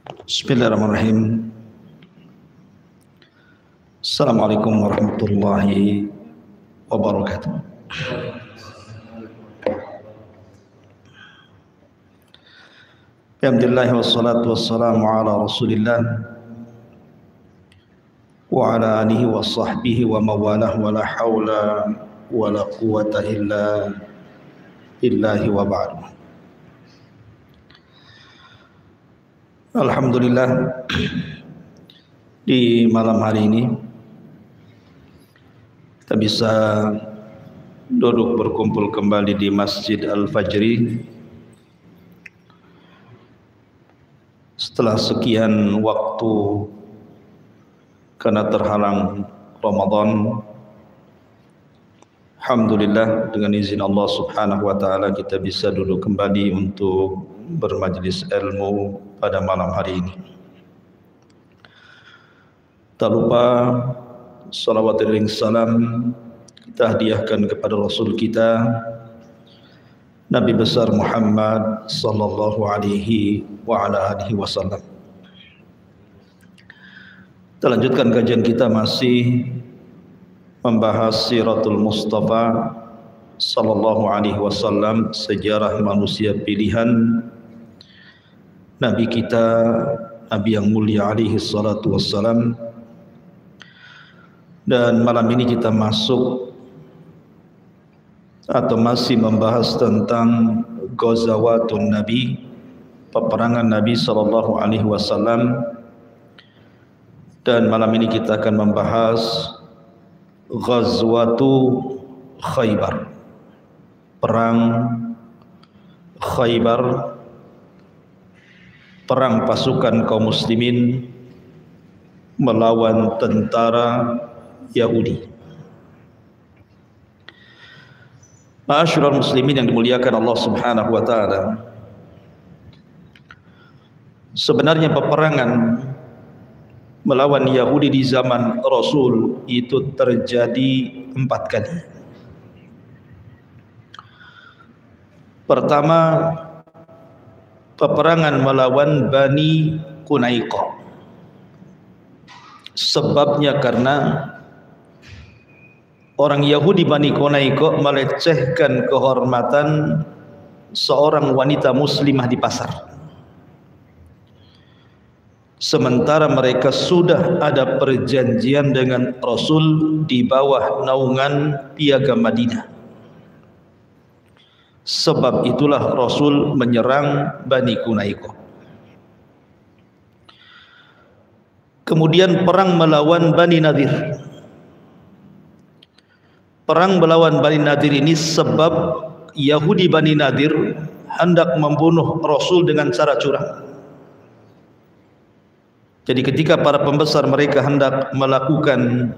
Bismillahirrahmanirrahim. Assalamualaikum warahmatullahi wabarakatuh. Alhamdulillah wassalatu wassalamu ala Rasulillah wa ala alihi wa sahbihi wa mawalah wa la hawla wa la quwwata illa billahi wa ba'du. Alhamdulillah, di malam hari ini kita bisa duduk berkumpul kembali di Masjid Al-Fajri setelah sekian waktu karena terhalang Ramadan. Alhamdulillah, dengan izin Allah Subhanahu wa taala kita bisa duduk kembali untuk bermajlis ilmu pada malam hari ini. Tak lupa salawat dan salam kita hadiahkan kepada Rasul kita Nabi besar Muhammad sallallahu alaihi wa ala alihi wasallam. Kita lanjutkan kajian kita masih membahas Siratul Mustafa sallallahu alaihi wasallam, sejarah manusia pilihan Nabi kita, Nabi yang mulia alaihi salatu wassalam. Dan malam ini kita masuk atau masih membahas tentang Ghazawatun Nabi, peperangan Nabi sallallahu alaihi wasallam. Dan malam ini kita akan membahas Ghazwatu Khaybar, perang Khaybar, perang pasukan kaum muslimin melawan tentara Yahudi. Ma'asyiral muslimin yang dimuliakan Allah Subhanahu wa taala, sebenarnya peperangan melawan Yahudi di zaman Rasul itu terjadi 4 kali. Pertama, peperangan melawan Bani Qunaiqah. Sebabnya karena orang Yahudi Bani Qunaiqah melecehkan kehormatan seorang wanita muslimah di pasar. Sementara mereka sudah ada perjanjian dengan Rasul di bawah naungan Piagam Madinah. Sebab itulah Rasul menyerang Bani Qunaiqah. Kemudian perang melawan Bani Nadir. Perang melawan Bani Nadir ini sebab Yahudi Bani Nadir hendak membunuh Rasul dengan cara curang. Jadi ketika para pembesar mereka hendak melakukan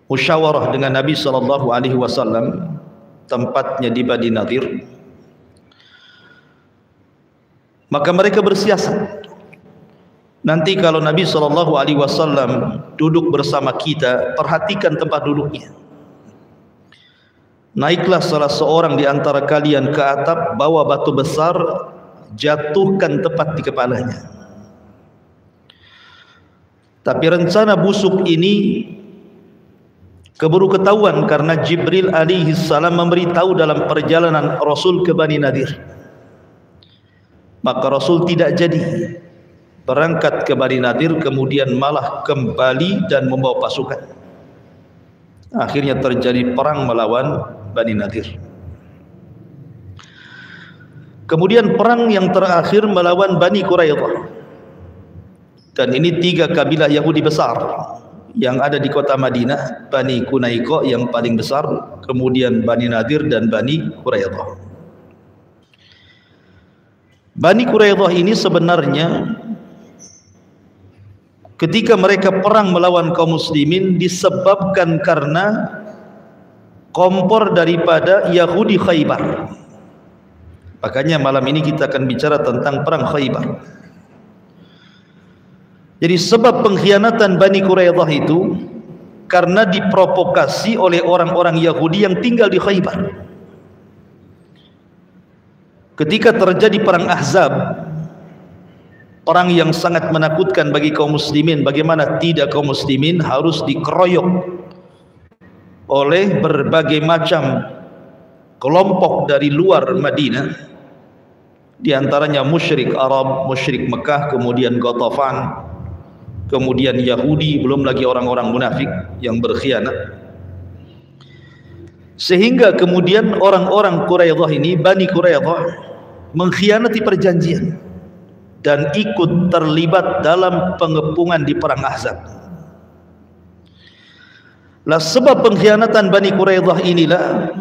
musyawarah dengan Nabi sallallahu alaihi wasallam, tempatnya di Bani Nadir, maka mereka bersiasat, nanti kalau Nabi sallallahu alaihi wasallam duduk bersama kita, perhatikan tempat duduknya. Naiklah salah seorang di antara kalian ke atap, bawa batu besar, jatuhkan tepat di kepalanya. Tapi rencana busuk ini keburu ketahuan karena Jibril alaihi salam memberitahu dalam perjalanan Rasul ke Bani Nadir. Maka Rasul tidak jadi berangkat ke Bani Nadir, kemudian malah kembali dan membawa pasukan. Akhirnya terjadi perang melawan Bani Nadir. Kemudian perang yang terakhir melawan Bani Quraidah. Dan ini 3 kabilah Yahudi besar yang ada di kota Madinah. Bani Qunaiqah yang paling besar, kemudian Bani Nadir dan Bani Quraidah. Bani Quraidah ini sebenarnya ketika mereka perang melawan kaum muslimin disebabkan karena kompor daripada Yahudi Khaybar. Makanya malam ini kita akan bicara tentang perang Khaybar. Jadi sebab pengkhianatan Bani Quraidah itu karena diprovokasi oleh orang-orang Yahudi yang tinggal di Khaybar. Ketika terjadi perang Ahzab, perang yang sangat menakutkan bagi kaum muslimin. Bagaimana tidak kaum muslimin harus dikeroyok oleh berbagai macam kelompok dari luar Madinah, di antaranya musyrik Arab, musyrik Mekah, kemudian Ghatafan, kemudian Yahudi, belum lagi orang-orang munafik yang berkhianat. Sehingga kemudian orang-orang Quraidah ini, Bani Quraidah, mengkhianati perjanjian dan ikut terlibat dalam pengepungan di perang Ahzab. Lah sebab pengkhianatan Bani Quraidah inilah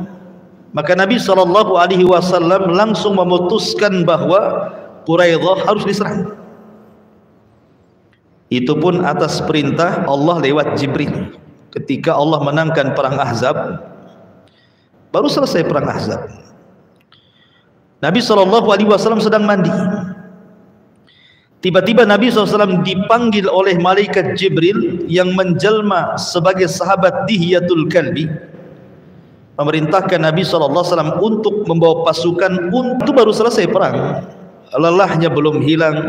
maka Nabi SAW langsung memutuskan bahwa Quraidah harus diserang. Itu pun atas perintah Allah lewat Jibril. Ketika Allah menangkan perang Ahzab, baru selesai perang Ahzab, Nabi SAW sedang mandi. Tiba-tiba Nabi SAW dipanggil oleh malaikat Jibril yang menjelma sebagai sahabat Dihyatul Kalbi, memerintahkan Nabi SAW untuk membawa pasukan. Untuk baru selesai perang, lelahnya belum hilang,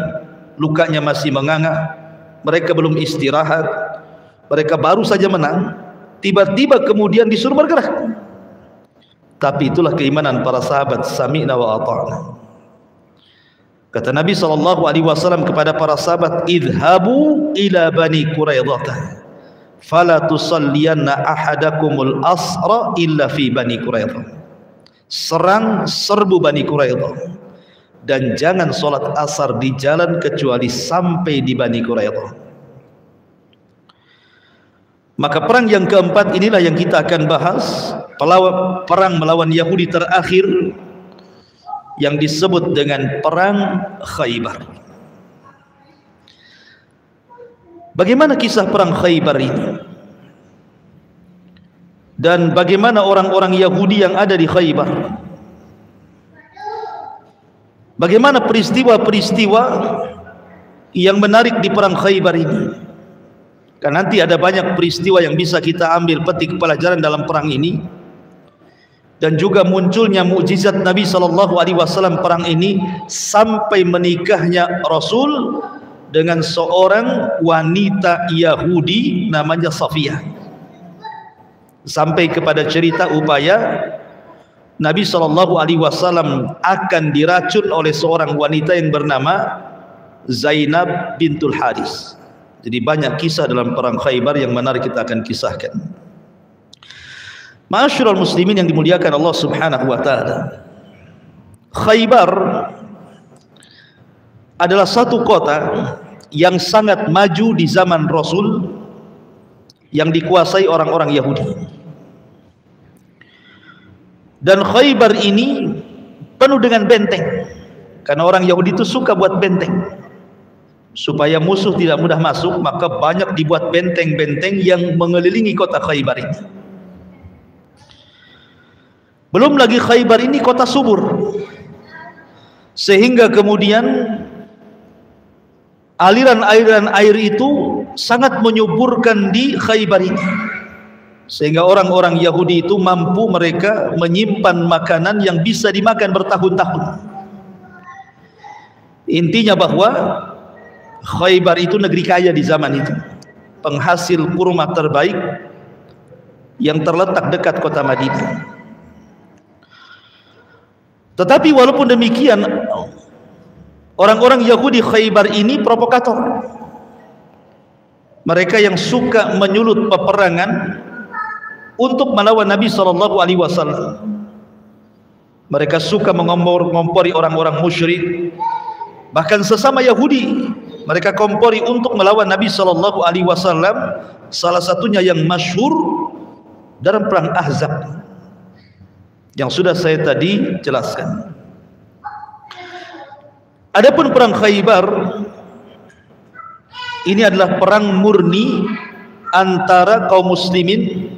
lukanya masih menganga, mereka belum istirahat, mereka baru saja menang. Tiba-tiba kemudian disuruh bergerak. Tapi itulah keimanan para sahabat, sami'na wa ata'na. Kata Nabi SAW kepada para sahabat, idhabu ila Bani Quraidah fala tusalliyanna ahadakumul asra illa fi Bani Quraidah. Serang, serbu Bani Quraidah, dan jangan solat asar di jalan kecuali sampai di Bani Quraidah. Maka perang yang keempat inilah yang kita akan bahas, perang melawan Yahudi terakhir yang disebut dengan perang Khaybar. Bagaimana kisah perang Khaybar ini? Dan bagaimana orang-orang Yahudi yang ada di Khaybar? Bagaimana peristiwa-peristiwa yang menarik di perang Khaybar ini? Kan nanti ada banyak peristiwa yang bisa kita ambil petik pelajaran dalam perang ini. Dan juga munculnya mukjizat Nabi SAW perang ini, sampai menikahnya Rasul dengan seorang wanita Yahudi namanya Safiyah. Sampai kepada cerita upaya Nabi SAW akan diracun oleh seorang wanita yang bernama Zainab bintul Haris. Jadi banyak kisah dalam perang Khaybar yang menarik kita akan kisahkan. Ma'asyiral muslimin yang dimuliakan Allah Subhanahu wa taala, Khaybar adalah satu kota yang sangat maju di zaman Rasul, yang dikuasai orang-orang Yahudi. Dan Khaybar ini penuh dengan benteng, karena orang Yahudi itu suka buat benteng supaya musuh tidak mudah masuk. Maka banyak dibuat benteng-benteng yang mengelilingi kota Khaybar ini. Belum lagi Khaybar ini kota subur, sehingga kemudian aliran-aliran air itu sangat menyuburkan di Khaybar ini, sehingga orang-orang Yahudi itu mampu mereka menyimpan makanan yang bisa dimakan bertahun-tahun. Intinya bahwa Khaybar itu negeri kaya di zaman itu, penghasil kurma terbaik yang terletak dekat kota Madinah. Tetapi walaupun demikian, orang-orang Yahudi Khaybar ini provokator. Mereka yang suka menyulut peperangan untuk melawan Nabi SAW. Mereka suka mengompori orang-orang musyrik, bahkan sesama Yahudi mereka kompori untuk melawan Nabi SAW. Salah satunya yang masyhur dalam perang Ahzab yang sudah saya tadi jelaskan. Adapun perang Khaybar ini adalah perang murni antara kaum muslimin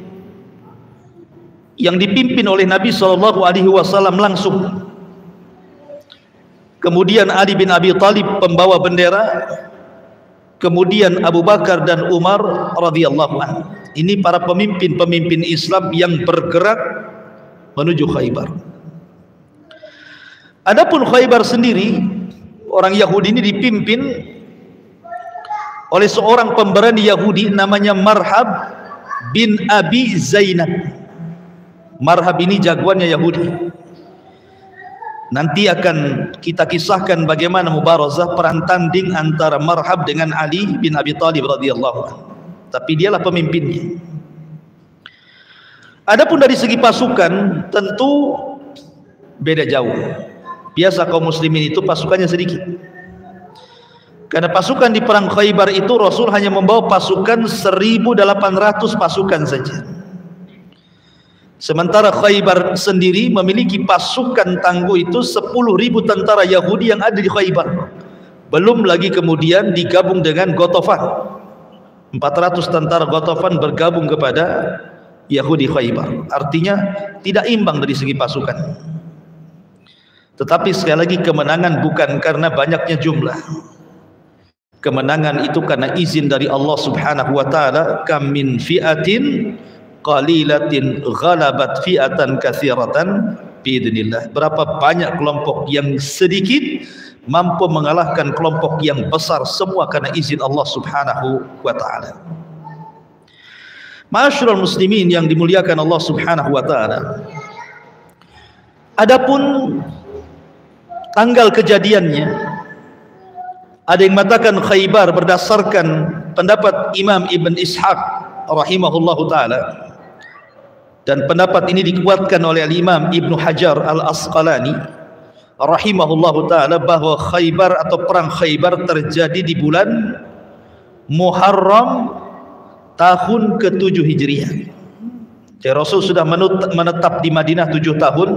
yang dipimpin oleh Nabi SAW langsung. Kemudian Ali bin Abi Thalib pembawa bendera, kemudian Abu Bakar dan Umar radhiyallahu anhu. Ini para pemimpin-pemimpin Islam yang bergerak menuju Khaybar. Adapun Khaybar sendiri, orang Yahudi ini dipimpin oleh seorang pemberani Yahudi namanya Marhab bin Abi Zainab. Marhab ini jagoannya Yahudi. Nanti akan kita kisahkan bagaimana mubarazah perang tanding antara Marhab dengan Ali bin Abi Thalib radhiyallahu anhu. Tapi dialah pemimpinnya. Adapun dari segi pasukan tentu beda jauh. Biasa kaum muslimin itu pasukannya sedikit. Karena pasukan di perang Khaybar itu Rasul hanya membawa pasukan 1.800 pasukan saja. Sementara Khaybar sendiri memiliki pasukan tangguh itu 10.000 tentara Yahudi yang ada di Khaybar. Belum lagi kemudian digabung dengan Ghatafan. 400 tentara Ghatafan bergabung kepada Yahudi Khaybar. Artinya tidak imbang dari segi pasukan. Tetapi sekali lagi kemenangan bukan karena banyaknya jumlah. Kemenangan itu karena izin dari Allah Subhanahu wa taala, kam min fi'atin qalilatin ghalabat fi'atan katsiratan biidznillah. Berapa banyak kelompok yang sedikit mampu mengalahkan kelompok yang besar, semua karena izin Allah Subhanahu wa taala. Ma'asyiral muslimin yang dimuliakan Allah Subhanahu wa taala. Adapun tanggal kejadiannya, ada yang mengatakan Khaybar berdasarkan pendapat Imam Ibn Ishaq rahimahullahu taala, dan pendapat ini dikuatkan oleh Imam Ibn Hajar Al-Asqalani rahimahullahu taala, bahwa Khaybar atau perang Khaybar terjadi di bulan Muharram tahun ke-7 Hijriah. Jadi Rasul sudah menetap di Madinah 7 tahun.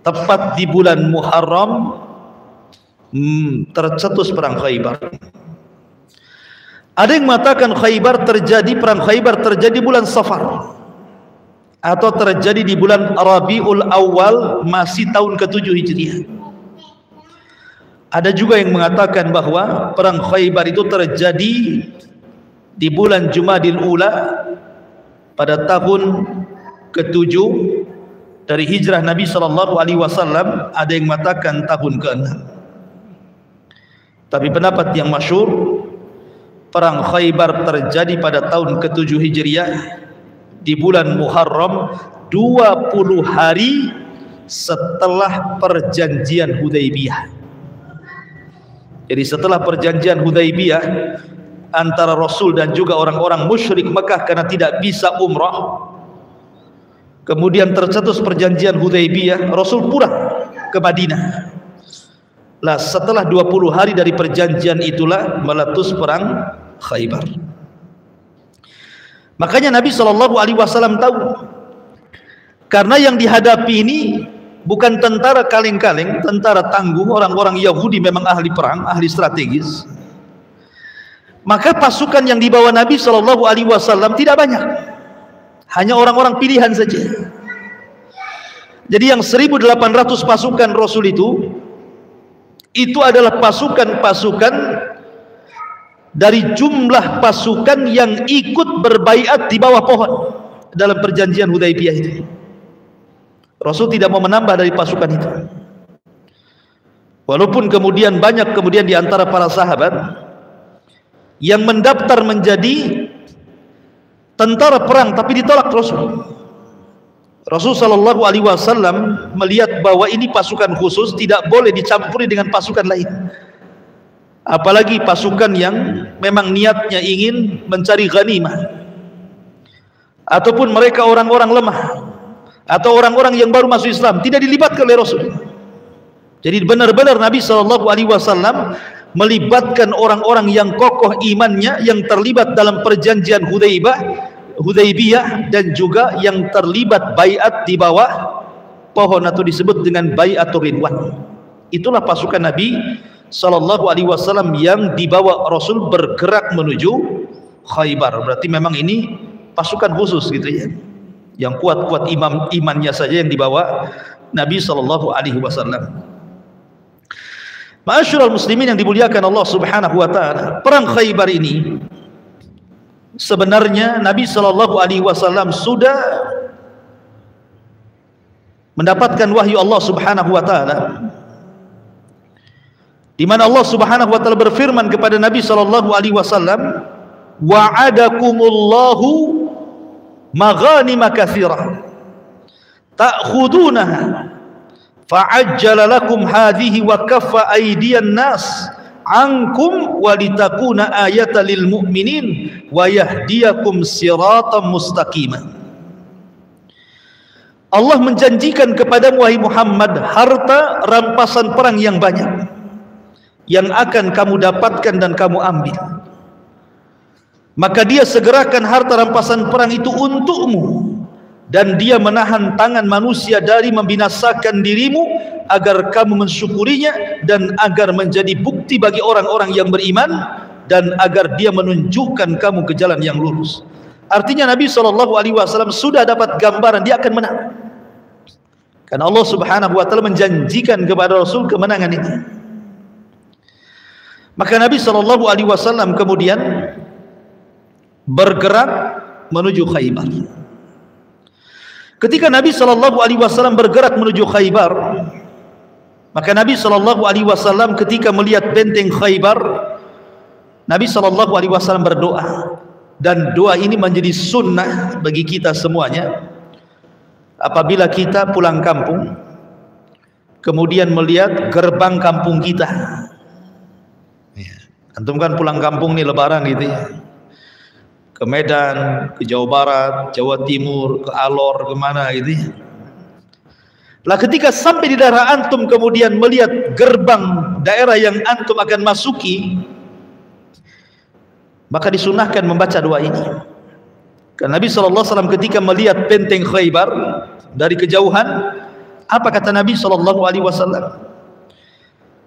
Tepat di bulan Muharram tercetus perang Khaybar. Ada yang mengatakan perang Khaybar terjadi bulan Safar, atau terjadi di bulan Rabiul Awal, masih tahun ke-7 Hijriah. Ada juga yang mengatakan bahwa perang Khaybar itu terjadi di bulan Jumadil Ula pada tahun ke-7 dari hijrah Nabi sallallahu alaihi wasallam. Ada yang mengatakan tahun ke-6. Tapi pendapat yang masyhur, perang Khaybar terjadi pada tahun ke-7 Hijriah di bulan Muharram, 20 hari setelah perjanjian Hudaybiyah. Jadi setelah perjanjian Hudaybiyah antara Rasul dan juga orang-orang musyrik Mekah karena tidak bisa umrah, kemudian tercetus perjanjian Hudaybiyah, Rasul pulang ke Madinah. Lah setelah 20 hari dari perjanjian itulah meletus perang Khaybar. Makanya Nabi SAW tahu, karena yang dihadapi ini bukan tentara kaleng-kaleng, tentara tangguh, orang-orang Yahudi memang ahli perang, ahli strategis. Maka pasukan yang dibawa Nabi SAW tidak banyak, hanya orang-orang pilihan saja. Jadi yang 1.800 pasukan Rasul itu adalah pasukan-pasukan dari jumlah pasukan yang ikut berbaiat di bawah pohon dalam perjanjian Hudaybiyah itu. Rasul tidak mau menambah dari pasukan itu. Walaupun kemudian banyak di antara para sahabat yang mendaftar menjadi tentara perang, tapi ditolak Rasul. Rasul sallallahu alaihi wasallam melihat bahwa ini pasukan khusus, tidak boleh dicampuri dengan pasukan lain. Apalagi pasukan yang memang niatnya ingin mencari ghanimah, ataupun mereka orang-orang lemah atau orang-orang yang baru masuk Islam, tidak dilibatkan oleh Rasul. Jadi benar-benar Nabi SAW melibatkan orang-orang yang kokoh imannya, yang terlibat dalam perjanjian Hudaybiyah, dan juga yang terlibat baiat di bawah pohon atau disebut dengan baiatur ridwan. Itulah pasukan Nabi SAW yang dibawa Rasul bergerak menuju Khaybar. Berarti memang ini pasukan khusus gitu ya, yang kuat-kuat imannya saja yang dibawa Nabi SAW. Ma'asyiral muslimin yang dimuliakan Allah Subhanahu wa taala, perang Khaybar ini sebenarnya Nabi SAW sudah mendapatkan wahyu Allah Subhanahu wa taala di mana Allah Subhanahu wa taala berfirman kepada Nabi sallallahu alaihi wasallam, wa'adakumullahu maghanima katsirah ta'khudunaha fa'ajjala lakum hadhihi wa kaffa aydiyan nas ankum walitakuna ayatan lil mu'minin wa yahdiyakum siratan mustaqima. Allah menjanjikan kepadamu wahai Muhammad harta rampasan perang yang banyak yang akan kamu dapatkan dan kamu ambil. Maka dia segerakan harta rampasan perang itu untukmu, dan dia menahan tangan manusia dari membinasakan dirimu agar kamu mensyukurinya dan agar menjadi bukti bagi orang-orang yang beriman dan agar dia menunjukkan kamu ke jalan yang lurus. Artinya Nabi SAW sudah dapat gambaran dia akan menang, karena Allah Subhanahu wa taala menjanjikan kepada Rasul kemenangan ini. Maka Nabi SAW kemudian bergerak menuju Khaybar. Ketika Nabi SAW bergerak menuju Khaybar, maka Nabi SAW ketika melihat benteng Khaybar, Nabi SAW berdoa, dan doa ini menjadi sunnah bagi kita semuanya. Apabila kita pulang kampung kemudian melihat gerbang kampung kita, antum kan pulang kampung nih lebaran gitu ya, ke Medan, ke Jawa Barat, Jawa Timur, ke Alor, kemana gitu ya. Lah ketika sampai di daerah antum kemudian melihat gerbang daerah yang antum akan masuki, maka disunahkan membaca doa ini. Karena Nabi SAW ketika melihat benteng Khaybar dari kejauhan, apa kata Nabi SAW?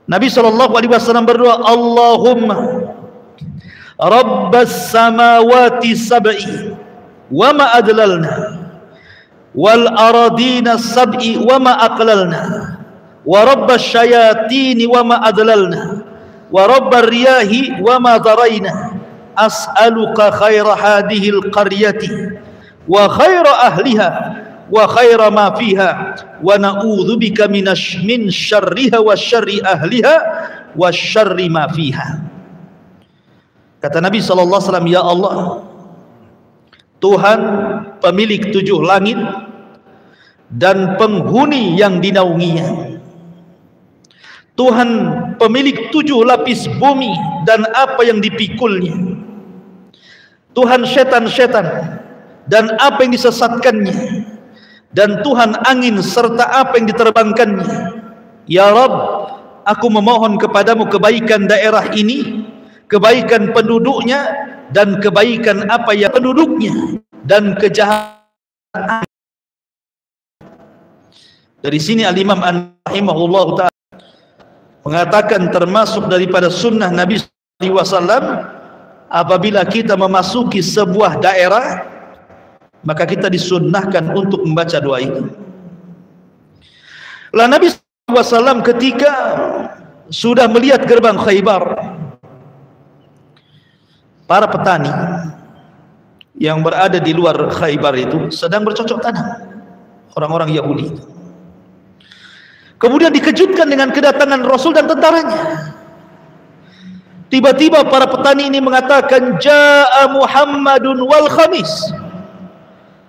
Nabi SAW berdoa, Allahumma Rabbas samawati sab'i wa ma adlalna wal aradina sab'i wa ma aqlalna wa rabbas syayatini wa ma adlalna wa rabbar riyahi wa ma darayna as'aluka khaira hadhil qaryati wa khaira ahliha wa khaira ma fiha wa na'udzubika min syarriha wa syarri ahliha wa syarri ma fiha. Kata Nabi SAW, ya Allah, Tuhan pemilik 7 langit dan penghuni yang dinaunginya, Tuhan pemilik 7 lapis bumi dan apa yang dipikulnya, Tuhan setan-setan dan apa yang disesatkannya, dan Tuhan angin serta apa yang diterbangkannya. Ya Rabb, aku memohon kepadamu kebaikan daerah ini, kebaikan penduduknya, dan kebaikan apa yang penduduknya, dan kejahatan. Dari sini Al-Imam An-Rahimahullah ta'ala mengatakan termasuk daripada sunnah Nabi SAW, apabila kita memasuki sebuah daerah, maka kita disunnahkan untuk membaca doa ini. Lah Nabi SAW ketika sudah melihat gerbang Khaybar, para petani yang berada di luar Khaybar itu sedang bercocok tanam, orang-orang Yahudi. Kemudian dikejutkan dengan kedatangan Rasul dan tentaranya. Tiba-tiba para petani ini mengatakan, Ja'a Muhammadun wal khamis,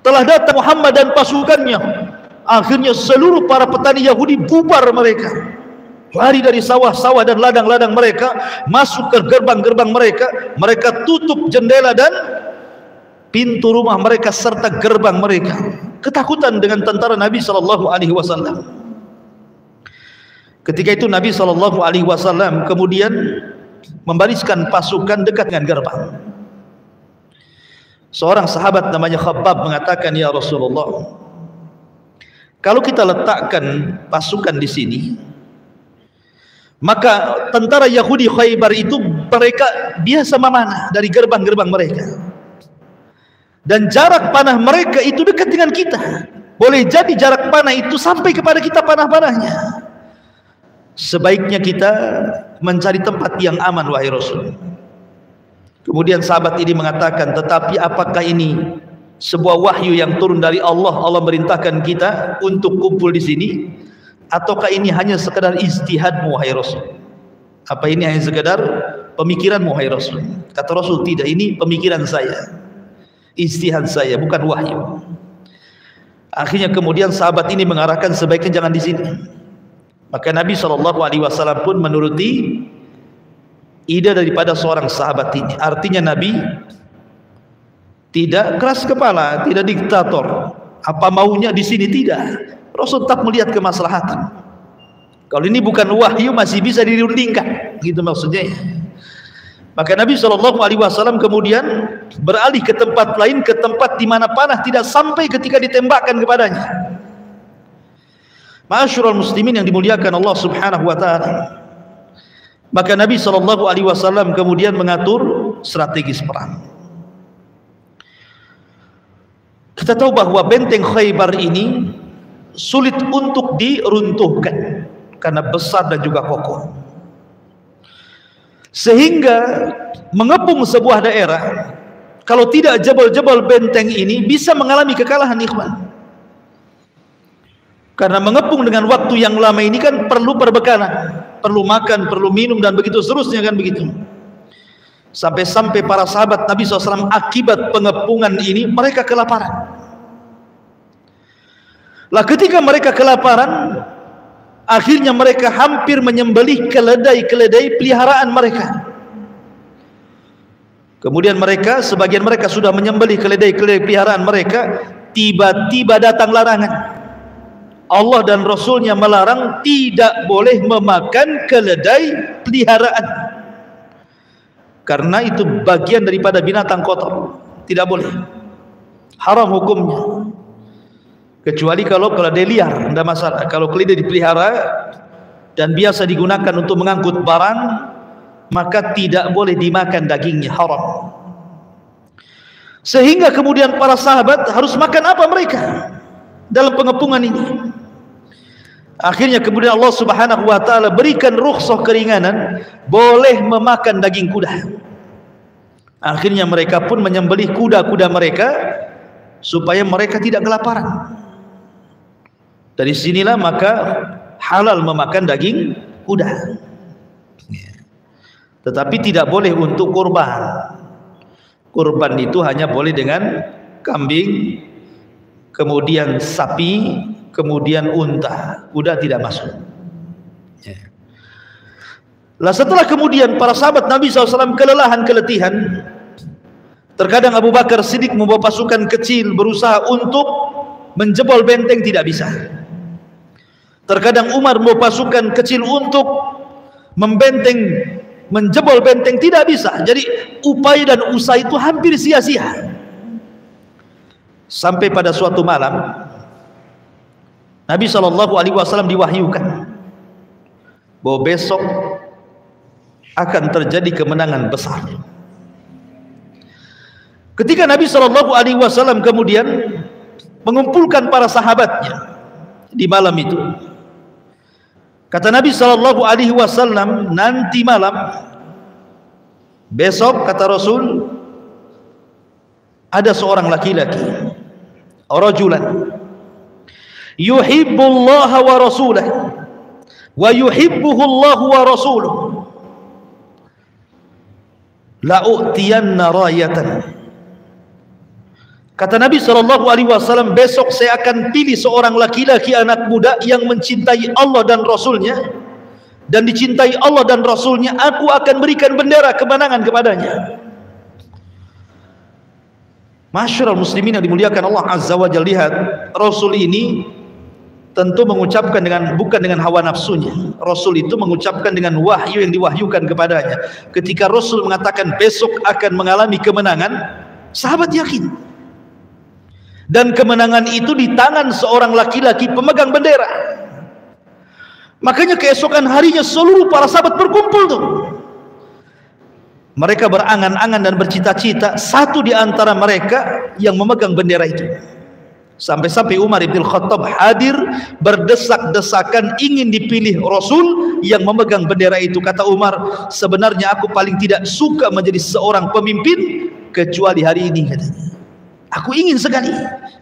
telah datang Muhammad dan pasukannya. Akhirnya seluruh para petani Yahudi bubar mereka, lari dari sawah-sawah dan ladang-ladang mereka, masuk ke gerbang-gerbang mereka. Mereka tutup jendela dan pintu rumah mereka serta gerbang mereka, ketakutan dengan tentara Nabi SAW. Ketika itu Nabi SAW kemudian membariskan pasukan dekat dengan gerbang. Seorang sahabat namanya Khabbab mengatakan, ya Rasulullah, kalau kita letakkan pasukan di sini, maka tentara Yahudi Khaybar itu mereka biasa memanah dari gerbang-gerbang mereka, dan jarak panah mereka itu dekat dengan kita. Boleh jadi jarak panah itu sampai kepada kita panah-panahnya. Sebaiknya kita mencari tempat yang aman wahai Rasul. Kemudian sahabat ini mengatakan, tetapi apakah ini sebuah wahyu yang turun dari Allah? Allah merintahkan kita untuk kumpul di sini, ataukah ini hanya sekedar ijtihadmu wahai Rasul? Apa ini hanya sekedar pemikiranmu hai Rasul? Kata Rasul, tidak, ini pemikiran saya, ijtihad saya, bukan wahyu. Akhirnya kemudian sahabat ini mengarahkan sebaiknya jangan di sini. Maka Nabi SAW pun menuruti ide daripada seorang sahabat ini. Artinya Nabi tidak keras kepala, tidak diktator. Apa maunya di sini, tidak. Rasul tetap melihat kemaslahatan. Kalau ini bukan wahyu masih bisa dirundingkan, gitu maksudnya. Maka Nabi SAW kemudian beralih ke tempat lain, ke tempat di mana panah tidak sampai ketika ditembakkan kepadanya. Ma'asyiral muslimin yang dimuliakan Allah Subhanahu wa taala. Maka Nabi SAW kemudian mengatur strategis perang. Kita tahu bahwa benteng Khaybar ini sulit untuk diruntuhkan karena besar dan juga kokoh, sehingga mengepung sebuah daerah kalau tidak jebol-jebol benteng ini bisa mengalami kekalahan, ikhwan. Karena mengepung dengan waktu yang lama ini kan perlu perbekalan, perlu makan, perlu minum, dan begitu seterusnya, kan begitu. Sampai-sampai para sahabat Nabi SAW akibat pengepungan ini mereka kelaparan. Lah ketika mereka kelaparan, akhirnya mereka hampir menyembelih keledai-keledai peliharaan mereka. Kemudian mereka, sebagian mereka sudah menyembelih keledai-keledai peliharaan mereka, tiba-tiba datang larangan. Allah dan Rasulnya melarang tidak boleh memakan keledai peliharaan, karena itu bagian daripada binatang kotor, tidak boleh, haram hukumnya. Kecuali kalau keledai liar, tidak masalah. Kalau keledai dipelihara dan biasa digunakan untuk mengangkut barang, maka tidak boleh dimakan dagingnya, haram. Sehingga kemudian para sahabat harus makan apa mereka dalam pengepungan ini. Akhirnya kemudian Allah Subhanahu wa taala berikan rukhsah, keringanan, boleh memakan daging kuda. Akhirnya mereka pun menyembelih kuda-kuda mereka supaya mereka tidak kelaparan. Dari sinilah maka halal memakan daging kuda. Tetapi tidak boleh untuk kurban. Kurban itu hanya boleh dengan kambing, kemudian sapi, kemudian unta. Kuda tidak masuk. Lah setelah kemudian para sahabat Nabi SAW kelelahan, keletihan, terkadang Abu Bakar Siddiq membawa pasukan kecil berusaha untuk menjebol benteng, tidak bisa. Terkadang Umar membawa pasukan kecil untuk menjebol benteng, tidak bisa. Jadi upaya dan usaha itu hampir sia-sia. Sampai pada suatu malam Nabi SAW diwahyukan bahwa besok akan terjadi kemenangan besar. Ketika Nabi SAW kemudian mengumpulkan para sahabatnya di malam itu, kata Nabi SAW, nanti malam, besok, kata Rasul, ada seorang laki-laki, rajulan yuhibbullaha wa rasulah wa yuhibbuhu Allah wa rasuluh, la u'tiyanna rayatan. Kata Nabi SAW, besok saya akan pilih seorang laki-laki anak muda yang mencintai Allah dan Rasulnya, dan dicintai Allah dan Rasulnya, aku akan berikan bendera kemenangan kepadanya. Masyarul muslimin yang dimuliakan Allah Azza wa Jalla, lihat Rasul ini tentu mengucapkan bukan dengan hawa nafsunya. Rasul itu mengucapkan dengan wahyu yang diwahyukan kepadanya. Ketika Rasul mengatakan besok akan mengalami kemenangan, sahabat yakin. Dan kemenangan itu di tangan seorang laki-laki pemegang bendera. Makanya keesokan harinya seluruh para sahabat berkumpul tuh. Mereka berangan-angan dan bercita-cita satu di antara mereka yang memegang bendera itu. Sampai-sampai Umar bin Khattab hadir berdesak-desakan ingin dipilih Rasul yang memegang bendera itu. Kata Umar, sebenarnya aku paling tidak suka menjadi seorang pemimpin kecuali hari ini, katanya. Aku ingin sekali.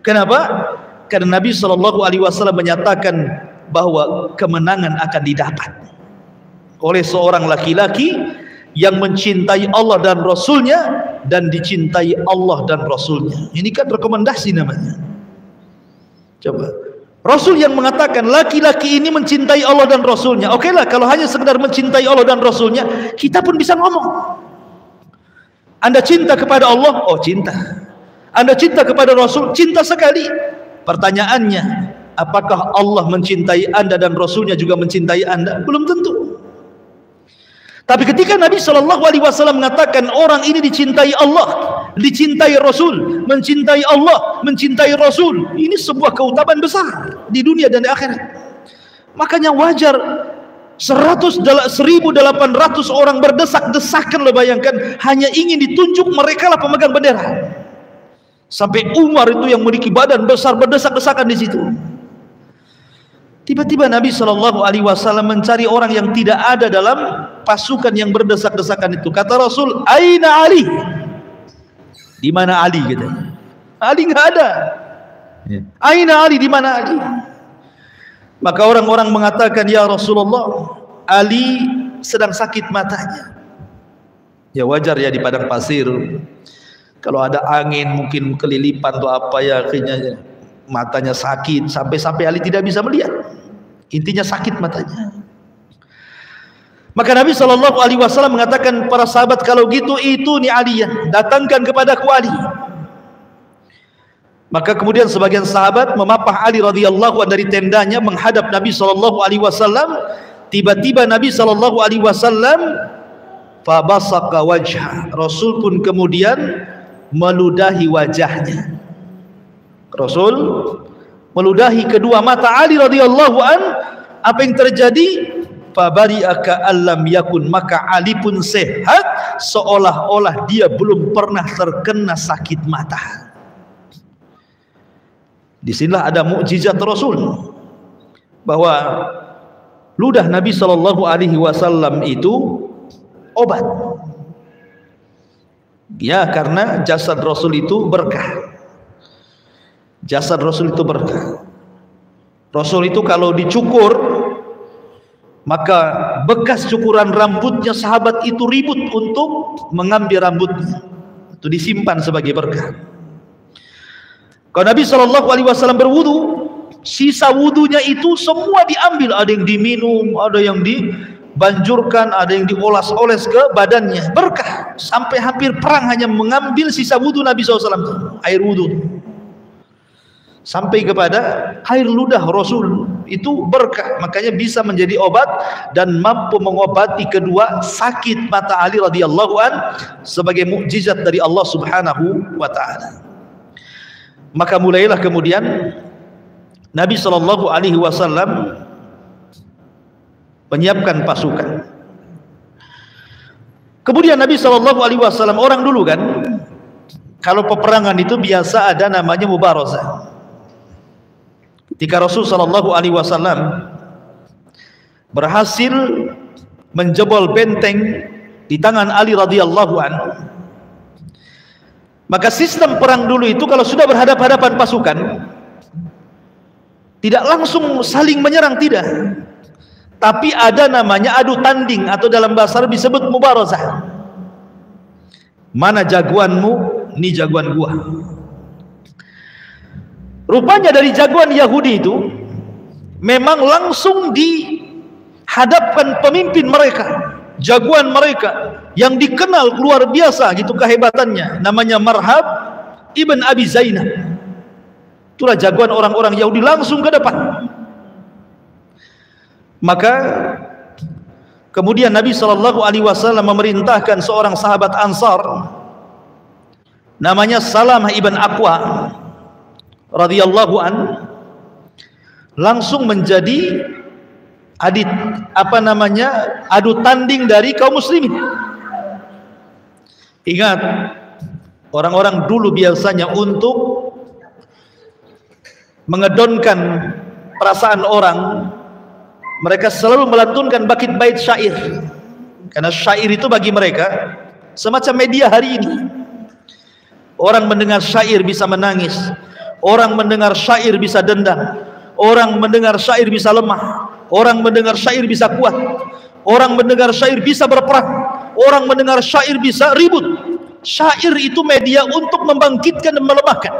Kenapa? Karena Nabi SAW menyatakan bahwa kemenangan akan didapat. oleh seorang laki-laki yang mencintai Allah dan Rasulnya dan dicintai Allah dan Rasulnya. Ini kan rekomendasi namanya. Coba, Rasul yang mengatakan laki-laki ini mencintai Allah dan Rasulnya. Oke lah, kalau hanya sekedar mencintai Allah dan Rasulnya, kita pun bisa ngomong. Anda cinta kepada Allah? Oh, cinta. Anda cinta kepada Rasul? Cinta sekali. Pertanyaannya, apakah Allah mencintai Anda dan Rasulnya juga mencintai Anda? Belum tentu. Tapi ketika Nabi SAW mengatakan orang ini dicintai Allah, dicintai Rasul, mencintai Allah, mencintai Rasul, ini sebuah keutamaan besar di dunia dan di akhirat. Makanya wajar 1.800 orang berdesak-desakan, lo bayangkan, hanya ingin ditunjuk mereka lah pemegang bendera. Sampai Umar itu yang memiliki badan besar berdesak-desakan di situ. Tiba-tiba Nabi SAW mencari orang yang tidak ada dalam pasukan yang berdesak-desakan itu. Kata Rasul, "Aina Ali?" Di mana Ali gitu. Ali nggak ada. Aina Ali, di mana Ali? Maka orang-orang mengatakan, "Ya Rasulullah, Ali sedang sakit matanya." Ya wajar ya, di padang pasir. Kalau ada angin mungkin kelilipan atau apa ya, akhirnya matanya sakit sampai Ali tidak bisa melihat. Intinya sakit matanya. Maka Nabi SAW mengatakan, para sahabat, kalau gitu itu ni Ali ya, datangkan kepadaku Ali. Maka kemudian sebagian sahabat memapah Ali radhiyallahu anhu dari tendanya menghadap Nabi SAW. Tiba-tiba Nabi SAW fabasaka wajha. Rasul pun kemudian meludahi wajahnya. Rasul meludahi kedua mata Ali radhiyallahu an. Apa yang terjadi? Fabari'aka allam yakun, maka Ali pun sehat seolah-olah dia belum pernah terkena sakit mata. Disinilah ada mukjizat Rasul, bahwa ludah Nabi SAW itu obat. Ya, karena jasad Rasul itu berkah. Jasad Rasul itu berkah. Rasul itu kalau dicukur, maka bekas cukuran rambutnya sahabat itu ribut untuk mengambil rambutnya, itu disimpan sebagai berkah. Kalau Nabi SAW berwudu, sisa wudunya itu semua diambil, ada yang diminum, ada yang dibanjurkan, ada yang diolas-oles ke badannya, berkah. Sampai hampir perang hanya mengambil sisa wudu Nabi SAW, air wudu, sampai kepada air ludah Rasul itu berkah. Makanya bisa menjadi obat dan mampu mengobati kedua sakit mata Ali radhiyallahu an sebagai mukjizat dari Allah Subhanahu wa taala. Maka mulailah kemudian Nabi SAW menyiapkan pasukan. Kemudian Nabi SAW, orang dulu kan kalau peperangan itu biasa ada namanya mubarazah. Ketika Rasul SAW berhasil menjebol benteng di tangan Ali radhiyallahu anhu, maka sistem perang dulu itu kalau sudah berhadapan-hadapan pasukan tidak langsung saling menyerang, tidak, tapi ada namanya adu tanding, atau dalam bahasa Arab disebut mubarazah. Mana jagoanmu, ini jagoan gua. Rupanya dari jagoan Yahudi itu memang langsung dihadapkan pemimpin mereka, jagoan mereka yang dikenal luar biasa gitu kehebatannya, namanya Marhab ibn Abi Zainab. Itulah jagoan orang-orang Yahudi, langsung ke depan. Maka kemudian Nabi SAW memerintahkan seorang sahabat Ansar namanya Salamah ibn Aqwa radhiyallahu an, langsung menjadi adu tanding dari kaum muslimin. Ingat, orang-orang dulu biasanya untuk mengedonkan perasaan orang, mereka selalu melantunkan bait syair, karena syair itu bagi mereka semacam media hari ini. Orang mendengar syair bisa menangis, orang mendengar syair bisa dendam, orang mendengar syair bisa lemah, orang mendengar syair bisa kuat, Orang mendengar syair bisa berperang, orang mendengar syair bisa ribut. Syair itu media untuk membangkitkan dan melemahkan.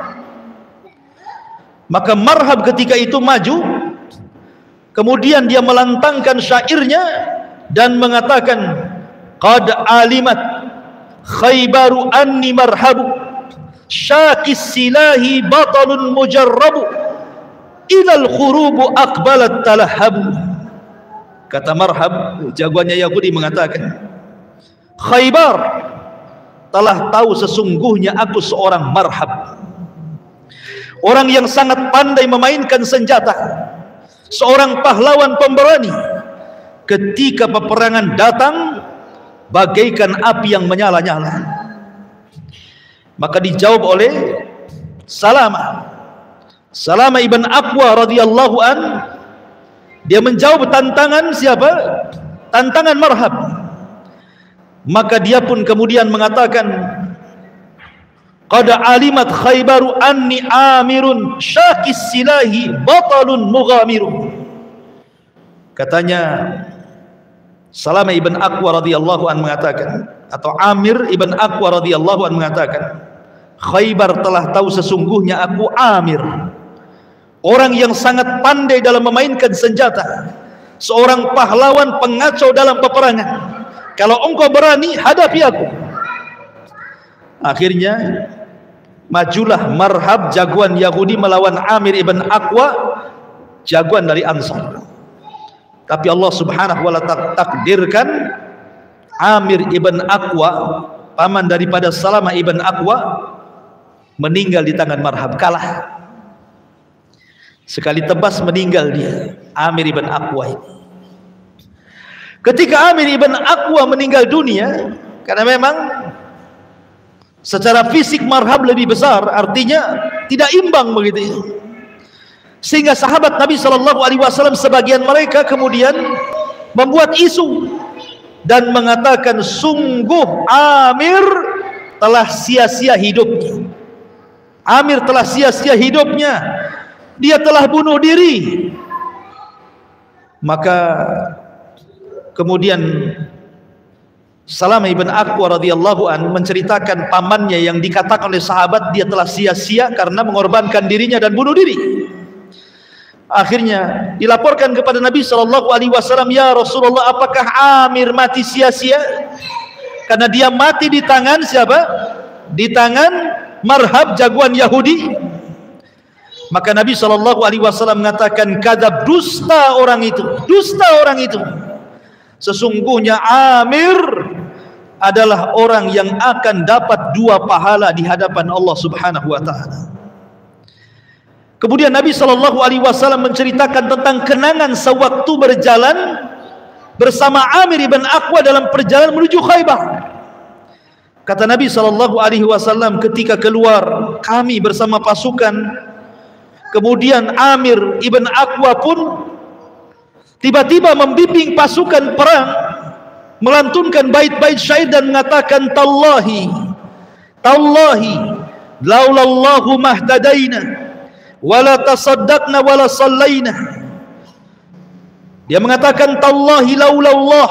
Maka Marhab ketika itu maju, kemudian dia melantangkan syairnya dan mengatakan, qad alimat Khaybaru anni marhabu, syakis silahi batalun mujarrabu, ilal khurubu aqbalat talahabu. Kata Marhab, jagoannya Yahudi, mengatakan, Khaybar telah tahu sesungguhnya aku seorang Marhab, orang yang sangat pandai memainkan senjata, seorang pahlawan pemberani. Ketika peperangan datang, bagaikan api yang menyala-nyala. Maka dijawab oleh Salama ibn Aqwa radhiyallahu an. Dia menjawab tantangan siapa? Tantangan Marhab. Maka dia pun kemudian mengatakan, qad alimat Khaybaru anni amirun syakis silahi batalun mughamirun. Katanya Salama ibn Aqwa radhiyallahu an mengatakan, atau Amir ibn Aqwa radhiyallahu an mengatakan, Khaybar telah tahu sesungguhnya aku Amir, orang yang sangat pandai dalam memainkan senjata, seorang pahlawan pengacau dalam peperangan. Kalau engkau berani, hadapi aku. Akhirnya majulah Marhab, jagoan Yahudi, melawan Amir ibn Aqwa, jagoan dari Ansar. Tapi Allah subhanahu wa ta'ala takdirkan Amir ibn Aqwa, paman daripada Salama ibn Aqwa, meninggal di tangan Marhab, kalah. Sekali tebas meninggal dia, Amir ibn Aqwa ini. Ketika Amir ibn Aqwa meninggal dunia, karena memang secara fisik Marhab lebih besar, artinya tidak imbang begitu, sehingga sahabat Nabi SAW sebagian mereka kemudian membuat isu dan mengatakan, sungguh Amir telah sia-sia hidupnya. Amir telah sia-sia hidupnya, dia telah bunuh diri. Maka kemudian Salama ibn Aqwa radhiyallahu an menceritakan pamannya yang dikatakan oleh sahabat dia telah sia-sia karena mengorbankan dirinya dan bunuh diri. Akhirnya dilaporkan kepada Nabi SAW, ya Rasulullah, apakah Amir mati sia-sia? Karena dia mati di tangan siapa? Di tangan Marhab, jagoan Yahudi. Maka Nabi SAW mengatakan, kadzab, dusta orang itu, dusta orang itu. Sesungguhnya Amir adalah orang yang akan dapat 2 pahala di hadapan Allah Subhanahu wa ta'ala. Kemudian Nabi SAW menceritakan tentang kenangan sewaktu berjalan bersama Amir ibn Aqwa dalam perjalanan menuju Khaybar. Kata Nabi SAW, ketika keluar kami bersama pasukan, kemudian Amir ibn Aqwa pun tiba-tiba membimbing pasukan perang, melantunkan bait-bait syair dan mengatakan, tallahi, tallahi, laulallahu mahtadaina, wala tasaddaqna wala sallaina. Dia mengatakan, tallahi laulallah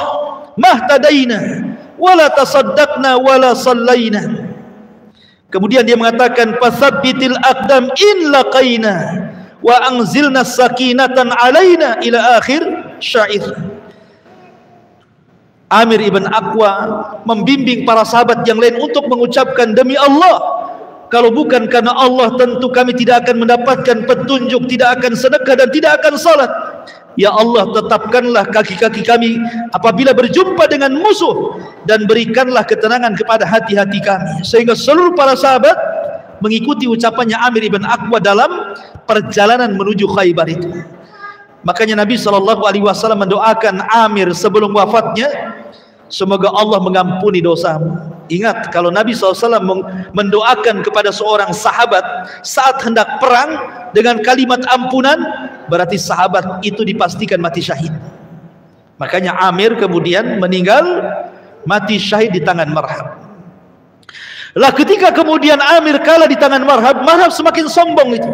mahtadaina wala tasaddaqna wala sallaina. Kemudian dia mengatakan, fasabbitil aqdam in laqaina wa anzilna sakinatan alaina, ila akhir syair. Amir ibn Aqwa membimbing para sahabat yang lain untuk mengucapkan, demi Allah, kalau bukan karena Allah tentu kami tidak akan mendapatkan petunjuk, tidak akan sedekah dan tidak akan salat. Ya Allah, tetapkanlah kaki-kaki kami apabila berjumpa dengan musuh, dan berikanlah ketenangan kepada hati-hati kami. Sehingga seluruh para sahabat mengikuti ucapannya Amir ibn Aqwa dalam perjalanan menuju Khaybar itu. Makanya Nabi SAW mendoakan Amir sebelum wafatnya, semoga Allah mengampuni dosamu. Ingat, kalau Nabi SAW mendoakan kepada seorang sahabat saat hendak perang dengan kalimat ampunan, berarti sahabat itu dipastikan mati syahid. Makanya Amir kemudian meninggal mati syahid di tangan Marhab. Lah ketika kemudian Amir kalah di tangan Marhab, Marhab semakin sombong itu.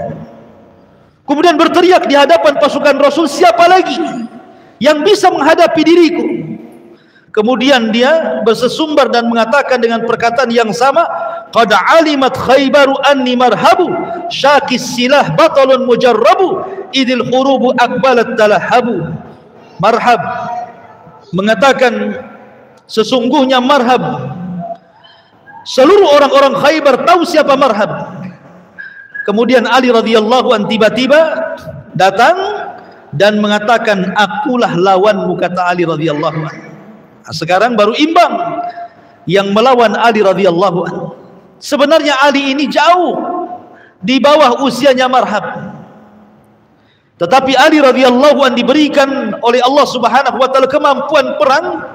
Kemudian berteriak di hadapan pasukan Rasul, siapa lagi yang bisa menghadapi diriku? Kemudian dia bersesumbar dan mengatakan dengan perkataan yang sama, qad alimat Khaybaru anni marhabu syakis silah batalun mujarrabu idil hurubu akbalat talahabu. Marhab mengatakan, sesungguhnya Marhab, seluruh orang-orang Khaybar tahu siapa Marhab. Kemudian Ali radhiyallahu an tiba-tiba datang dan mengatakan, akulah lawanmu, kata Ali radhiyallahu an. Nah, sekarang baru imbang yang melawan Ali radhiyallahu an. Sebenarnya Ali ini jauh di bawah usianya Marhab, tetapi Ali radhiyallahu an diberikan oleh Allah Subhanahu wa taala kemampuan perang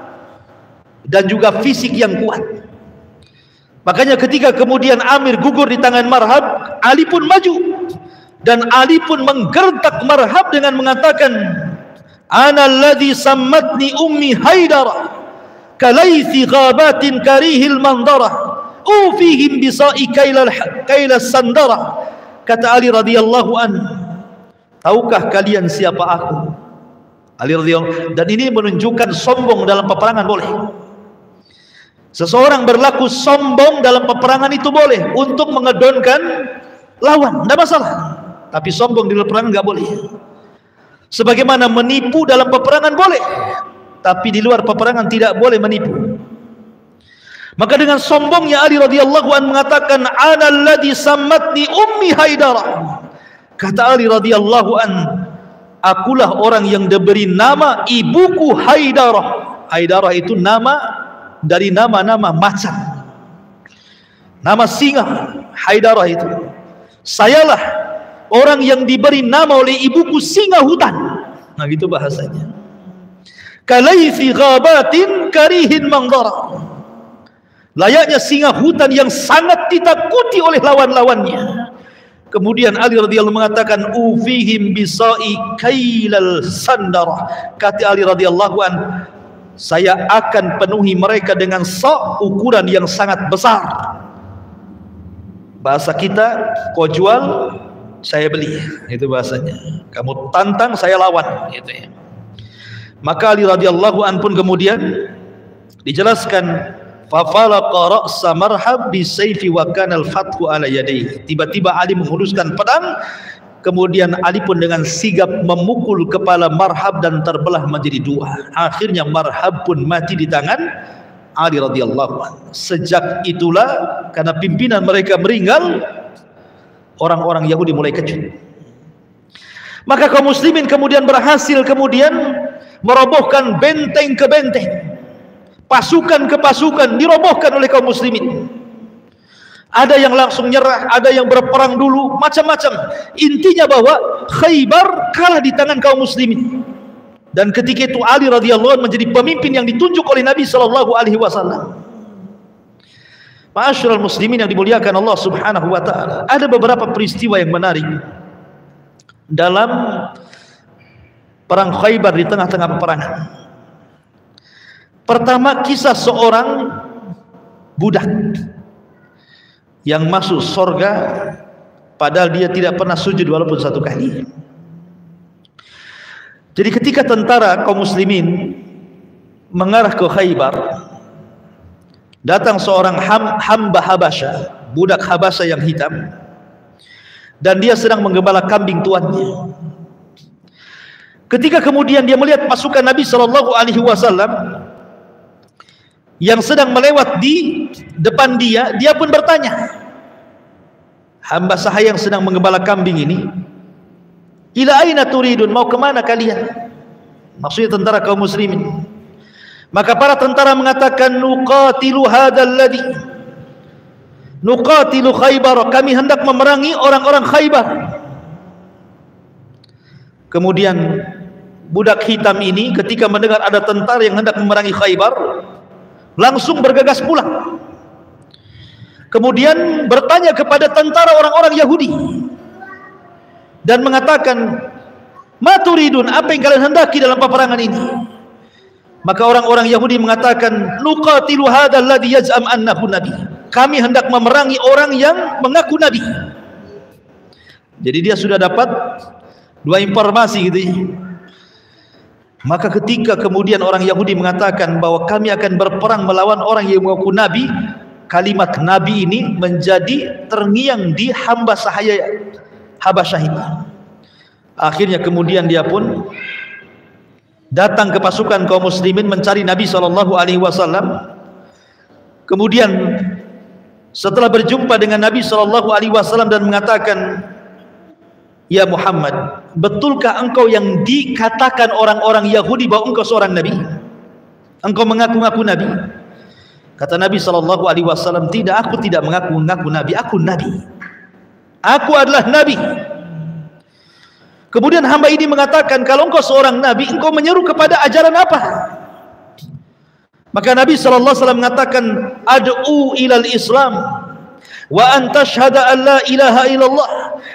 dan juga fisik yang kuat. Makanya ketika kemudian Amir gugur di tangan Marhab, Ali pun maju dan Ali pun menggertak Marhab dengan mengatakan, ana alladhi sammatni ummi Haidara kalaythi ghabatin karihil mandara ufihim bisa'i kailas sandara. Kata Ali radhiyallahu an, tahukah kalian siapa aku? Ali radhiyallahu, dan ini menunjukkan sombong dalam peperangan boleh. Seseorang berlaku sombong dalam peperangan itu boleh untuk mengedonkan lawan, tidak masalah. Tapi sombong di luar peperangan nggak boleh. Sebagaimana menipu dalam peperangan boleh, tapi di luar peperangan tidak boleh menipu. Maka dengan sombongnya Ali radhiyallahu an mengatakan, ana alladhi sammatni ummi Haidara. Kata Ali radhiyallahu an, akulah orang yang diberi nama ibuku Haidarah. Haidarah itu nama dari nama-nama macan, nama singa. Haidarah itu, sayalah orang yang diberi nama oleh ibuku singa hutan. Nah gitu bahasanya. Kalaythi ghabatin karihin mandara, layaknya singa hutan yang sangat ditakuti oleh lawan-lawannya. Kemudian Ali radhiyallahu mengatakan, ufihim bisa'i kailal sandara. Kata Ali radhiyallahu an, saya akan penuhi mereka dengan sa' ukuran yang sangat besar. Bahasa kita, kau jual, saya beli. Itu bahasanya. Kamu tantang, saya lawan. Gitu ya. Maka Ali radhiyallahu an pun kemudian dijelaskan, fafalaqa ra'sa Marhab bisayfi wa kana al-fathu ala yadayhi. Tiba-tiba Ali menghunuskan pedang, kemudian Ali pun dengan sigap memukul kepala Marhab dan terbelah menjadi dua. Akhirnya Marhab pun mati di tangan Ali radhiyallahu anhu. Sejak itulah, karena pimpinan mereka meninggal, orang-orang Yahudi mulai kejut. Maka kaum muslimin kemudian berhasil kemudian merobohkan benteng ke benteng, pasukan ke pasukan dirobohkan oleh kaum muslimin. Ada yang langsung nyerah, ada yang berperang dulu, macam-macam. Intinya bahwa Khaybar kalah di tangan kaum muslimin. Dan ketika itu Ali radhiyallahu anhu menjadi pemimpin yang ditunjuk oleh Nabi sallallahu alaihi wasallam. Ma'asyiral muslimin yang dimuliakan Allah Subhanahu wa taala, ada beberapa peristiwa yang menarik dalam perang Khaybar di tengah-tengah peperangan. Pertama, kisah seorang budak yang masuk surga padahal dia tidak pernah sujud walaupun satu kali. Jadi ketika tentara kaum muslimin mengarah ke Khaybar, datang seorang hamba Habasya, budak Habasya yang hitam, dan dia sedang menggembala kambing tuannya. Ketika kemudian dia melihat pasukan Nabi sallallahu alaihi wasallam yang sedang melewat di depan dia, dia pun bertanya, hamba sahaya yang sedang menggembala kambing ini, ila aina turidun, mau kemana kalian? Maksudnya tentara kaum muslimin. Maka para tentara mengatakan, nuqatilu hadzal ladzi nuqatilu Khaybar, kami hendak memerangi orang-orang Khaybar. Kemudian budak hitam ini ketika mendengar ada tentara yang hendak memerangi Khaybar, langsung bergegas pulang. Kemudian bertanya kepada tentara orang-orang Yahudi dan mengatakan, ma turidun, apa yang kalian hendaki dalam peperangan ini? Maka orang-orang Yahudi mengatakan, nuqatilu hadzal ladzi yaz'am annahu nabi, kami hendak memerangi orang yang mengaku nabi. Jadi dia sudah dapat dua informasi gitu ya. Maka ketika kemudian orang Yahudi mengatakan bahwa kami akan berperang melawan orang yang mengaku nabi, kalimat nabi ini menjadi terngiang di hamba sahaya Habasyah ini. Akhirnya kemudian dia pun datang ke pasukan kaum muslimin mencari Nabi SAW. Kemudian setelah berjumpa dengan Nabi SAW dan mengatakan, ya Muhammad, betulkah engkau yang dikatakan orang-orang Yahudi bahwa engkau seorang Nabi? Engkau mengaku-ngaku Nabi? Kata Nabi SAW, tidak, aku tidak mengaku-ngaku Nabi, aku Nabi. Aku adalah Nabi. Kemudian hamba ini mengatakan, kalau engkau seorang Nabi, engkau menyeru kepada ajaran apa? Maka Nabi SAW mengatakan, ad'u ilal Islam wa an tashhada an la ilaha illallah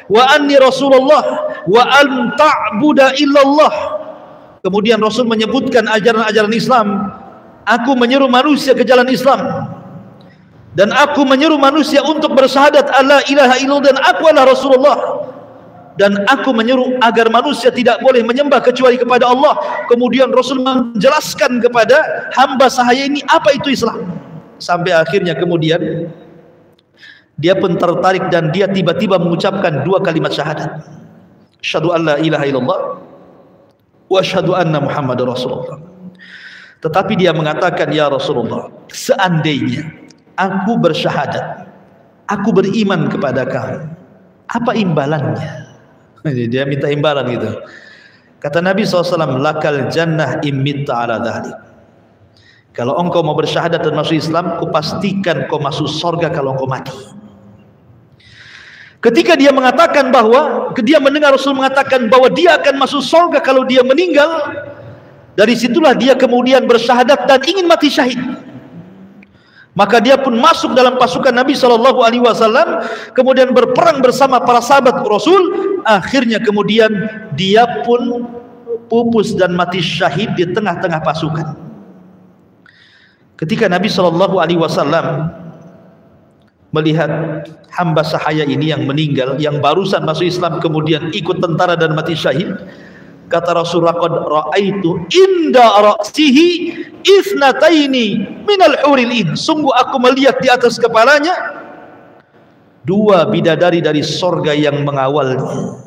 wa anni rasulullah wa an ta'buda illallah. Kemudian Rasul menyebutkan ajaran-ajaran Islam. Aku menyeru manusia ke jalan Islam, dan aku menyeru manusia untuk bersyahadat alla ilaha illallah dan aku adalah Rasulullah, dan aku menyeru agar manusia tidak boleh menyembah kecuali kepada Allah. Kemudian Rasul menjelaskan kepada hamba sahaya ini apa itu Islam, sampai akhirnya kemudian dia pun tertarik dan dia tiba-tiba mengucapkan dua kalimat syahadat, asyhadu an la ilaha illallah wa asyhadu anna Muhammadar Rasulullah. Tetapi dia mengatakan, ya Rasulullah, seandainya aku bersyahadat, aku beriman kepada kamu, apa imbalannya? Dia minta imbalan gitu. Kata Nabi SAW, lakal jannah imitta ala dhalik. Kalau engkau mau bersyahadat dan masuk Islam, kupastikan kau masuk surga kalau engkau mati. Ketika dia mengatakan bahwa, dia mendengar Rasul mengatakan bahwa dia akan masuk surga kalau dia meninggal, dari situlah dia kemudian bersyahadat dan ingin mati syahid. Maka dia pun masuk dalam pasukan Nabi SAW, kemudian berperang bersama para sahabat Rasul. Akhirnya kemudian dia pun pupus dan mati syahid di tengah-tengah pasukan. Ketika Nabi SAW melihat hamba sahaya ini yang meninggal, yang barusan masuk Islam kemudian ikut tentara dan mati syahid, kata Rasul, laqad ra'aitu inda ra'sihi ithnataini minal huril in. Sungguh aku melihat di atas kepalanya dua bidadari dari sorga yang mengawalnya.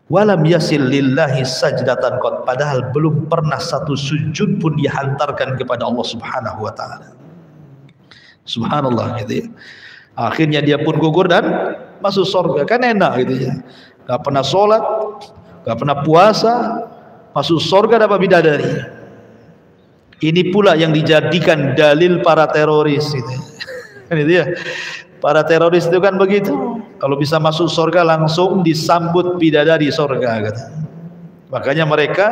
Walam yasil lillahi sajdatan qad, padahal belum pernah satu sujud pun dihantarkan kepada Allah Subhanahu wa taala. Subhanallah gitu ya. Akhirnya dia pun gugur dan masuk sorga. Kan enak gitu ya. Gak pernah sholat, gak pernah puasa, masuk surga dapat bidadari. Ini pula yang dijadikan dalil para teroris itu. Kan itu ya. Para teroris itu kan begitu. Kalau bisa masuk surga langsung disambut bidadari surga kata. Makanya mereka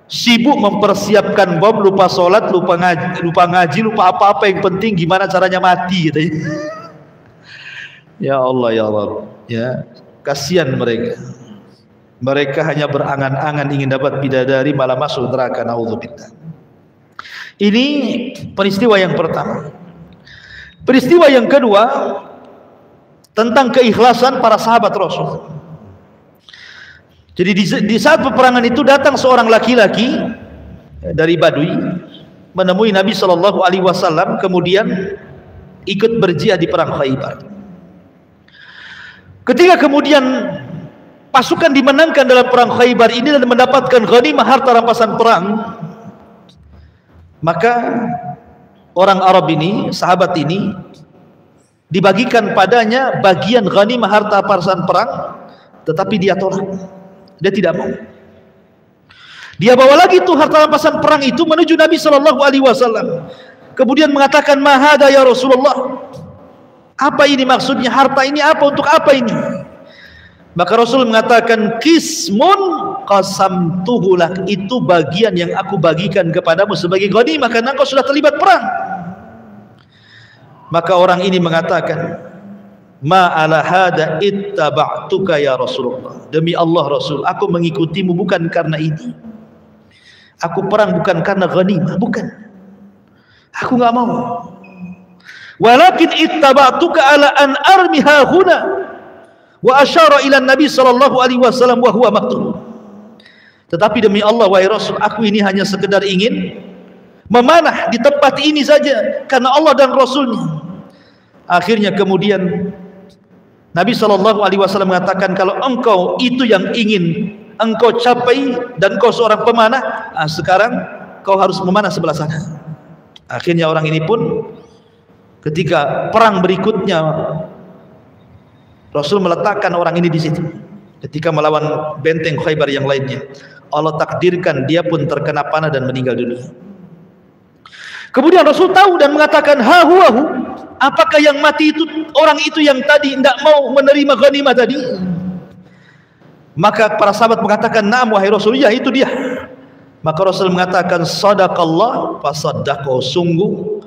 sibuk mempersiapkan bom, lupa sholat, lupa ngaji, lupa apa-apa, yang penting gimana caranya mati gitu. Ya Allah, ya Allah, ya kasihan mereka. Mereka hanya berangan-angan ingin dapat bidadari, malah masuk neraka. Naudzubillah. Ini peristiwa yang pertama. Peristiwa yang kedua tentang keikhlasan para sahabat Rasul. Jadi di saat peperangan itu datang seorang laki-laki dari Badui menemui Nabi SAW, kemudian ikut berjihad di perang Khaybar. Ketika kemudian pasukan dimenangkan dalam perang Khaybar ini dan mendapatkan ghanimah harta rampasan perang, maka orang Arab ini, sahabat ini, dibagikan padanya bagian ghanimah harta rampasan perang, tetapi dia tolak, dia tidak mau. Dia bawa lagi tuh harta rampasan perang itu menuju Nabi SAW. Kemudian mengatakan, mahada ya Rasulullah, apa ini maksudnya, harta ini apa, untuk apa ini? Maka Rasul mengatakan, kismun qasamtuhu lak, itu bagian yang aku bagikan kepadamu sebagai ghanimah karena engkau sudah terlibat perang. Maka orang ini mengatakan, ma ala hada ittaba'tuka ya Rasulullah, demi Allah Rasul, aku mengikutimu bukan karena ini. Aku perang bukan karena ghanimah, bukan. Aku enggak mau. Walakin ittaba'tuka ala an armiha huna. Wa asyara ila Nabi sallallahu alaihi wasallam wa huwa maqtul. Tetapi demi Allah wahai Rasul, aku ini hanya sekedar ingin memanah di tempat ini saja karena Allah dan Rasulnya. Akhirnya kemudian Nabi SAW mengatakan, kalau engkau itu yang ingin engkau capai dan kau seorang pemanah, sekarang kau harus memanah sebelah sana. Akhirnya orang ini pun ketika perang berikutnya Rasul meletakkan orang ini di situ. Ketika melawan benteng Khaybar yang lainnya, Allah takdirkan dia pun terkena panah dan meninggal dunia. Kemudian Rasul tahu dan mengatakan, ha huwahu, apakah yang mati itu orang itu yang tadi tidak mau menerima ghanimah tadi? Maka para sahabat mengatakan, na'am wahai Rasul, ya itu dia. Maka Rasul mengatakan, sadaqallah fasaddaqahu, sungguh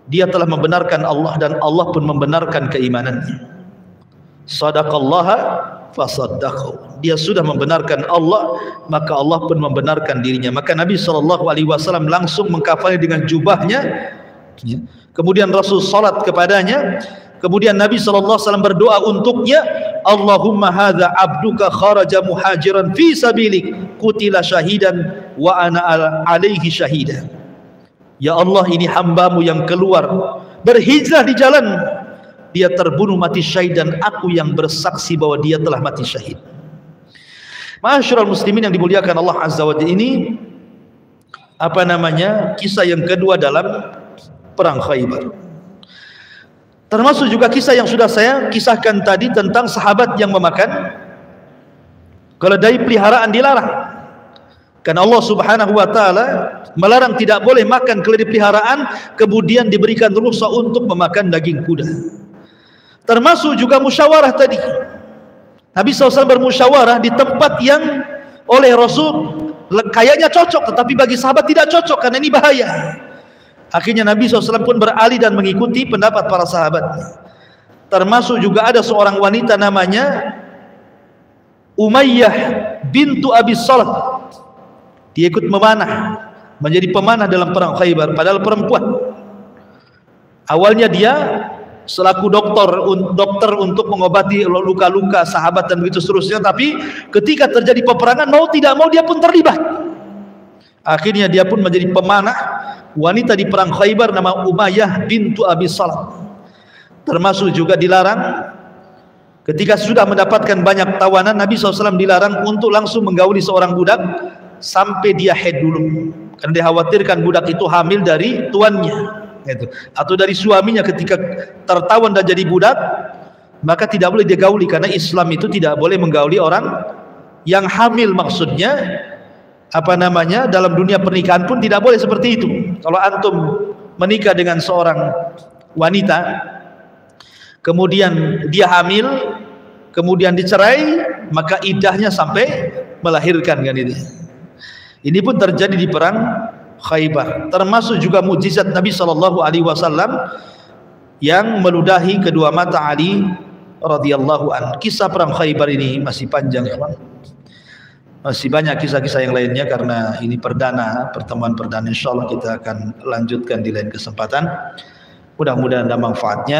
dia telah membenarkan Allah dan Allah pun membenarkan keimanannya. Sadaqallaha fasaddaqahu, dia sudah membenarkan Allah, maka Allah pun membenarkan dirinya. Maka Nabi SAW langsung mengkafani dengan jubahnya. Kemudian Rasul salat kepadanya. Kemudian Nabi SAW berdoa untuknya, Allahumma hadza abduka kharaja muhajiran fi sabilik, qutila syahidan wa ana alaihi syahida. Ya Allah, ini hambamu yang keluar berhijrah di jalan, dia terbunuh mati syahid dan aku yang bersaksi bahwa dia telah mati syahid. Ma'asyiral muslimin yang dimuliakan Allah Azza wa Jalla, ini kisah yang kedua dalam perang Khaybar. Termasuk juga kisah yang sudah saya kisahkan tadi tentang sahabat yang memakan keledai peliharaan dilarang. Karena Allah Subhanahu wa taala melarang tidak boleh makan keledai peliharaan, kemudian diberikan rukhsah untuk memakan daging kuda. Termasuk juga musyawarah tadi. Nabi SAW bermusyawarah di tempat yang oleh Rasul kayaknya cocok, tetapi bagi sahabat tidak cocok karena ini bahaya. Akhirnya Nabi SAW pun beralih dan mengikuti pendapat para sahabat. Termasuk juga ada seorang wanita namanya Umayyah bintu Abi Salah. Dia ikut memanah, menjadi pemanah dalam perang Khaybar, padahal perempuan. Awalnya dia selaku dokter untuk mengobati luka-luka sahabat dan begitu seterusnya, tapi ketika terjadi peperangan, mau tidak mau dia pun terlibat. Akhirnya dia pun menjadi pemanah wanita di perang Khaybar, nama Umayyah bintu Abi Salah. Termasuk juga dilarang ketika sudah mendapatkan banyak tawanan, Nabi SAW dilarang untuk langsung menggauli seorang budak sampai dia haid dulu, karena dikhawatirkan budak itu hamil dari tuannya atau dari suaminya. Ketika tertawan dan jadi budak, maka tidak boleh digauli, karena Islam itu tidak boleh menggauli orang yang hamil. Maksudnya dalam dunia pernikahan pun tidak boleh seperti itu. Kalau antum menikah dengan seorang wanita, kemudian dia hamil, kemudian dicerai, maka iddahnya sampai melahirkan, kan itu. Ini pun terjadi di perang Khaybar. Termasuk juga mukjizat Nabi SAW yang meludahi kedua mata Ali radhiyallahu anhu. Kisah perang Khaybar ini masih panjang, ya Bang. Masih banyak kisah-kisah yang lainnya, karena ini pertemuan perdana. Insyaallah kita akan lanjutkan di lain kesempatan. Mudah-mudahan ada manfaatnya.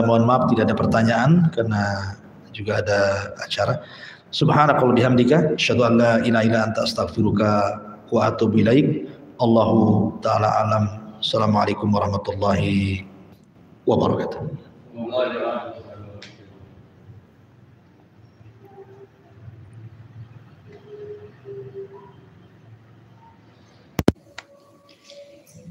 Mohon maaf tidak ada pertanyaan karena juga ada acara. Subhanakallah bihamdika asyhadu an la ilaha illa anta astaghfiruka wa atubu ilaik. Allahu taala alam. Assalamualaikum warahmatullahi wabarakatuh.